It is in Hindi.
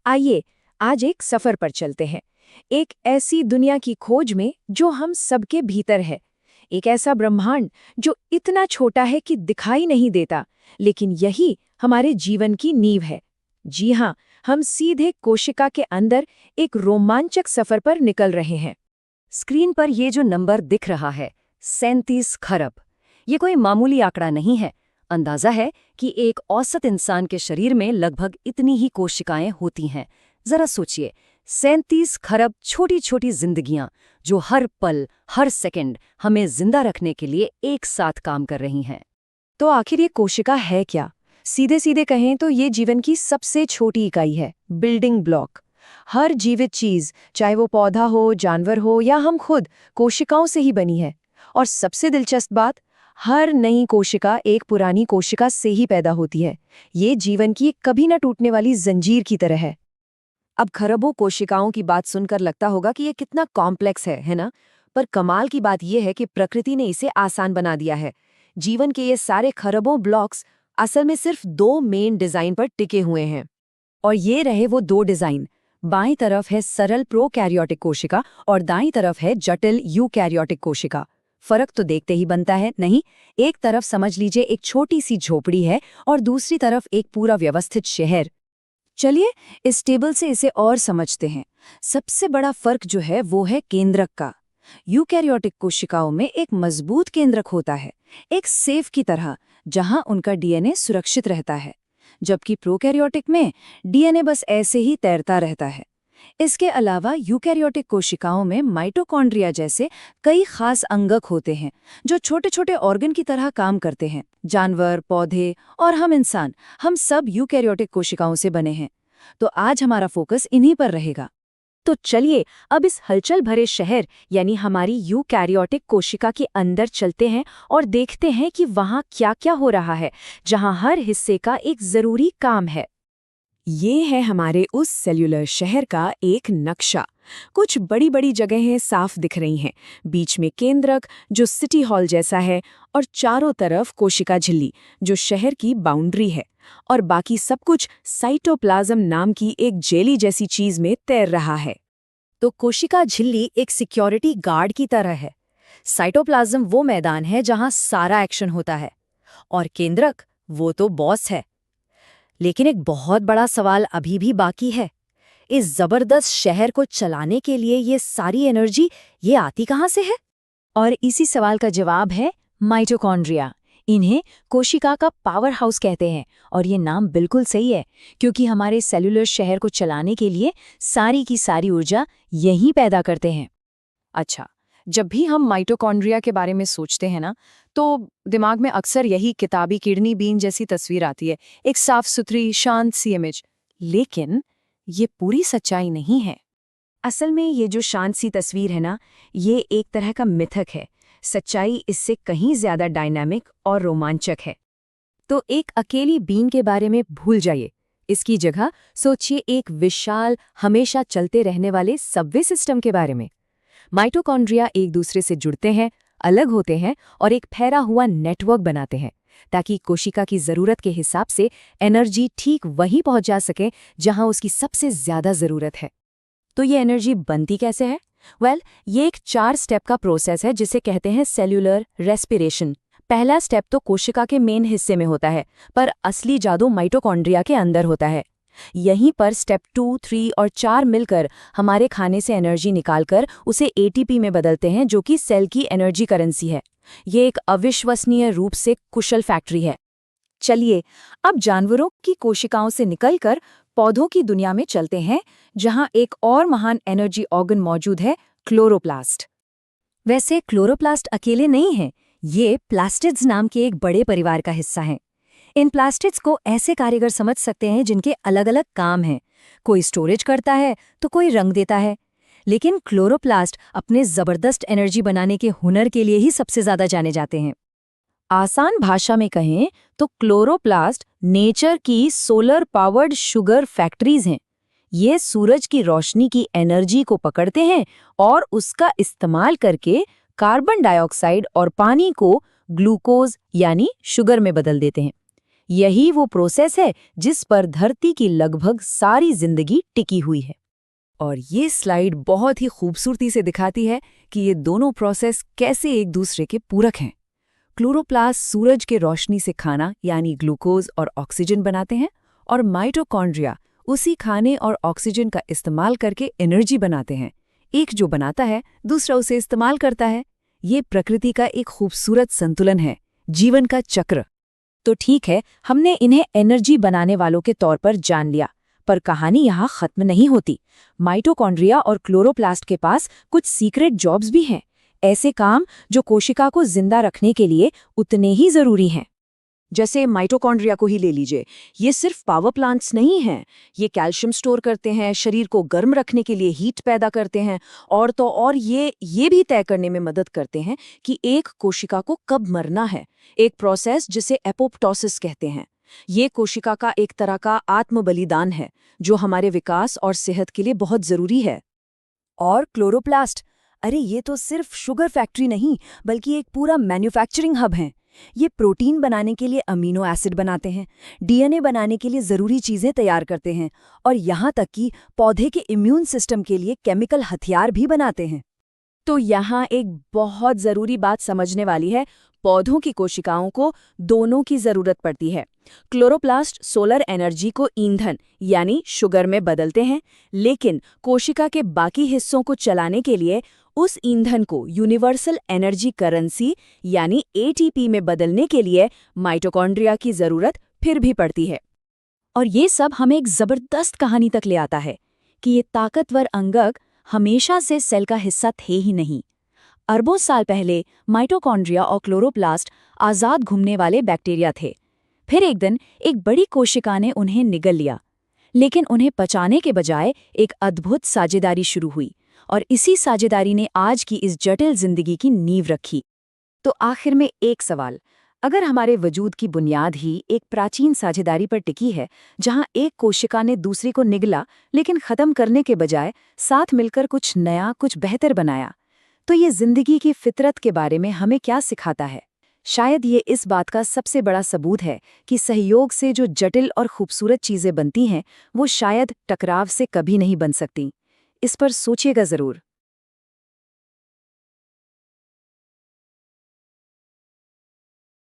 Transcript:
आइए आज एक सफर पर चलते हैं। एक ऐसी दुनिया की खोज में जो हम सबके भीतर है। एक ऐसा ब्रह्मांड जो इतना छोटा है कि दिखाई नहीं देता, लेकिन यही हमारे जीवन की नींव है। जी हाँ, हम सीधे कोशिका के अंदर एक रोमांचक सफर पर निकल रहे हैं। स्क्रीन पर ये जो नंबर दिख रहा है 37 खरब, ये कोई मामूली आंकड़ा नहीं है। अंदाजा है कि एक औसत इंसान के शरीर में लगभग इतनी ही कोशिकाएं होती हैं। जरा सोचिए, 37 खरब छोटी छोटी जिंदगियां जो हर पल हर सेकंड हमें जिंदा रखने के लिए एक साथ काम कर रही हैं। तो आखिर ये कोशिका है क्या? सीधे सीधे कहें तो ये जीवन की सबसे छोटी इकाई है, बिल्डिंग ब्लॉक। हर जीवित चीज, चाहे वो पौधा हो, जानवर हो या हम खुद, कोशिकाओं से ही बनी है। और सबसे दिलचस्प बात, हर नई कोशिका एक पुरानी कोशिका से ही पैदा होती है। ये जीवन की एक कभी न टूटने वाली जंजीर की तरह है। अब खरबों कोशिकाओं की बात सुनकर लगता होगा कि ये कितना कॉम्प्लेक्स है ना? पर कमाल की बात यह है कि प्रकृति ने इसे आसान बना दिया है। जीवन के ये सारे खरबों ब्लॉक्स असल में सिर्फ 2 मेन डिजाइन पर टिके हुए हैं। और ये रहे वो 2 डिजाइन। बाईं तरफ है सरल प्रोकैरियोटिक कोशिका और दाईं तरफ है जटिल यूकैरियोटिक कोशिका। फर्क तो देखते ही बनता है, नहीं? एक तरफ समझ लीजिए एक छोटी सी झोपड़ी है और दूसरी तरफ एक पूरा व्यवस्थित शहर। चलिए इस टेबल से इसे और समझते हैं। सबसे बड़ा फर्क जो है वो है केंद्रक का। यूकैरियोटिक कोशिकाओं में एक मजबूत केंद्रक होता है, एक सेफ की तरह, जहां उनका डीएनए सुरक्षित रहता है। जबकि प्रोकैरियोटिक में डीएनए बस ऐसे ही तैरता रहता है। इसके अलावा यूकैरियोटिक कोशिकाओं में माइटोकॉन्ड्रिया जैसे कई खास अंगक होते हैं जो छोटे छोटे ऑर्गन की तरह काम करते हैं। जानवर, पौधे और हम इंसान, हम सब यूकैरियोटिक कोशिकाओं से बने हैं। तो आज हमारा फोकस इन्हीं पर रहेगा। तो चलिए अब इस हलचल भरे शहर यानी हमारी यूकैरियोटिक कोशिका के अंदर चलते हैं और देखते हैं कि वहाँ क्या क्या हो रहा है, जहाँ हर हिस्से का एक जरूरी काम है। ये है हमारे उस सेल्यूलर शहर का एक नक्शा। कुछ बड़ी बड़ी जगहें साफ दिख रही हैं, बीच में केंद्रक जो सिटी हॉल जैसा है, और चारों तरफ कोशिका झिल्ली जो शहर की बाउंड्री है, और बाकी सब कुछ साइटोप्लाज्म नाम की एक जेली जैसी चीज में तैर रहा है। तो कोशिका झिल्ली एक सिक्योरिटी गार्ड की तरह है। साइटोप्लाज्म वो मैदान है जहां सारा एक्शन होता है, और केंद्रक वो तो बॉस है। लेकिन एक बहुत बड़ा सवाल अभी भी बाकी है। इस जबरदस्त शहर को चलाने के लिए ये सारी एनर्जी ये आती कहाँ से है? और इसी सवाल का जवाब है माइटोकॉन्ड्रिया। इन्हें कोशिका का पावर हाउस कहते हैं, और ये नाम बिल्कुल सही है, क्योंकि हमारे सेल्यूलर शहर को चलाने के लिए सारी की सारी ऊर्जा यही पैदा करते हैं। अच्छा, जब भी हम माइटोकॉन्ड्रिया के बारे में सोचते हैं ना, तो दिमाग में अक्सर यही किताबी किडनी बीन जैसी तस्वीर आती है, एक साफ सुथरी शांत सी इमेज। लेकिन ये पूरी सच्चाई नहीं है। असल में ये जो शांत सी तस्वीर है ना, ये एक तरह का मिथक है। सच्चाई इससे कहीं ज्यादा डायनामिक और रोमांचक है। तो एक अकेली बीन के बारे में भूल जाइए। इसकी जगह सोचिए एक विशाल, हमेशा चलते रहने वाले सबवे सिस्टम के बारे में। माइटोकॉन्ड्रिया एक दूसरे से जुड़ते हैं, अलग होते हैं और एक फैला हुआ नेटवर्क बनाते हैं, ताकि कोशिका की जरूरत के हिसाब से एनर्जी ठीक वहीं पहुंच जा सके जहां उसकी सबसे ज्यादा जरूरत है। तो ये एनर्जी बनती कैसे है? ये एक 4 स्टेप का प्रोसेस है जिसे कहते हैं सेल्यूलर रेस्पिरेशन। पहला स्टेप तो कोशिका के मेन हिस्से में होता है, पर असली जादू माइटोकॉन्ड्रिया के अंदर होता है। यहीं पर स्टेप 2, 3 और 4 मिलकर हमारे खाने से एनर्जी निकालकर उसे एटीपी में बदलते हैं, जो कि सेल की एनर्जी करेंसी है। ये एक अविश्वसनीय रूप से कुशल फैक्ट्री है। चलिए अब जानवरों की कोशिकाओं से निकलकर पौधों की दुनिया में चलते हैं, जहां एक और महान एनर्जी ऑर्गन मौजूद है, क्लोरोप्लास्ट। वैसे क्लोरोप्लास्ट अकेले नहीं हैं, ये प्लास्टिड्स नाम के एक बड़े परिवार का हिस्सा हैं। इन प्लास्टिड्स को ऐसे कारीगर समझ सकते हैं जिनके अलग अलग काम हैं। कोई स्टोरेज करता है तो कोई रंग देता है। लेकिन क्लोरोप्लास्ट अपने जबरदस्त एनर्जी बनाने के हुनर के लिए ही सबसे ज्यादा जाने जाते हैं। आसान भाषा में कहें तो क्लोरोप्लास्ट नेचर की सोलर पावर्ड शुगर फैक्ट्रीज हैं। ये सूरज की रोशनी की एनर्जी को पकड़ते हैं और उसका इस्तेमाल करके कार्बन डाइऑक्साइड और पानी को ग्लूकोज यानी शुगर में बदल देते हैं। यही वो प्रोसेस है जिस पर धरती की लगभग सारी जिंदगी टिकी हुई है। और ये स्लाइड बहुत ही खूबसूरती से दिखाती है कि ये दोनों प्रोसेस कैसे एक दूसरे के पूरक हैं। क्लोरोप्लास्ट सूरज के रोशनी से खाना यानी ग्लूकोज और ऑक्सीजन बनाते हैं, और माइटोकॉन्ड्रिया उसी खाने और ऑक्सीजन का इस्तेमाल करके एनर्जी बनाते हैं। एक जो बनाता है, दूसरा उसे इस्तेमाल करता है। ये प्रकृति का एक खूबसूरत संतुलन है, जीवन का चक्र। तो ठीक है, हमने इन्हें एनर्जी बनाने वालों के तौर पर जान लिया, पर कहानी यहाँ खत्म नहीं होती। माइटोकॉन्ड्रिया और क्लोरोप्लास्ट के पास कुछ सीक्रेट जॉब्स भी हैं, ऐसे काम जो कोशिका को जिंदा रखने के लिए उतने ही जरूरी हैं। जैसे माइटोकॉन्ड्रिया को ही ले लीजिए, ये सिर्फ पावर प्लांट्स नहीं हैं, ये कैल्शियम स्टोर करते हैं, शरीर को गर्म रखने के लिए हीट पैदा करते हैं, और तो और ये भी तय करने में मदद करते हैं कि एक कोशिका को कब मरना है, एक प्रोसेस जिसे एपोप्टोसिस कहते हैं। ये कोशिका का एक तरह का आत्म बलिदान है, जो हमारे विकास और सेहत के लिए बहुत जरूरी है। और क्लोरोप्लास्ट, अरे ये तो सिर्फ शुगर फैक्ट्री नहीं, बल्कि एक पूरा मैन्युफैक्चरिंग हब है। ये प्रोटीन बनाने के लिए अमीनो एसिड बनाते हैं, डीएनए बनाने के लिए ज़रूरी चीज़ें तैयार करते हैं, और यहाँ तक कि पौधे के इम्यून सिस्टम के लिए केमिकल हथियार भी बनाते हैं। तो यहाँ एक बहुत ज़रूरी बात समझने वाली है, पौधों की कोशिकाओं को दोनों की ज़रूरत पड़ती है। क्लोरोप्लास्ट सोलर एनर्जी को ईंधन यानी शुगर में बदलते हैं, लेकिन कोशिका के बाकी हिस्सों को चलाने के लिए उस ईंधन को यूनिवर्सल एनर्जी करेंसी यानी एटीपी में बदलने के लिए माइटोकॉन्ड्रिया की ज़रूरत फिर भी पड़ती है। और ये सब हमें एक ज़बरदस्त कहानी तक ले आता है कि ये ताकतवर अंगक हमेशा से सेल का हिस्सा थे ही नहीं। अरबों साल पहले माइटोकॉन्ड्रिया और क्लोरोप्लास्ट आज़ाद घूमने वाले बैक्टीरिया थे। फिर एक दिन एक बड़ी कोशिका ने उन्हें निगल लिया, लेकिन उन्हें पचाने के बजाय एक अद्भुत साझेदारी शुरू हुई, और इसी साझेदारी ने आज की इस जटिल जिंदगी की नींव रखी। तो आखिर में एक सवाल, अगर हमारे वजूद की बुनियाद ही एक प्राचीन साझेदारी पर टिकी है, जहां एक कोशिका ने दूसरी को निगला लेकिन खत्म करने के बजाय साथ मिलकर कुछ नया, कुछ बेहतर बनाया, तो ये जिंदगी की फितरत के बारे में हमें क्या सिखाता है? शायद ये इस बात का सबसे बड़ा सबूत है कि सहयोग से जो जटिल और खूबसूरत चीजें बनती हैं, वो शायद टकराव से कभी नहीं बन सकती। इस पर सोचिएगा जरूर।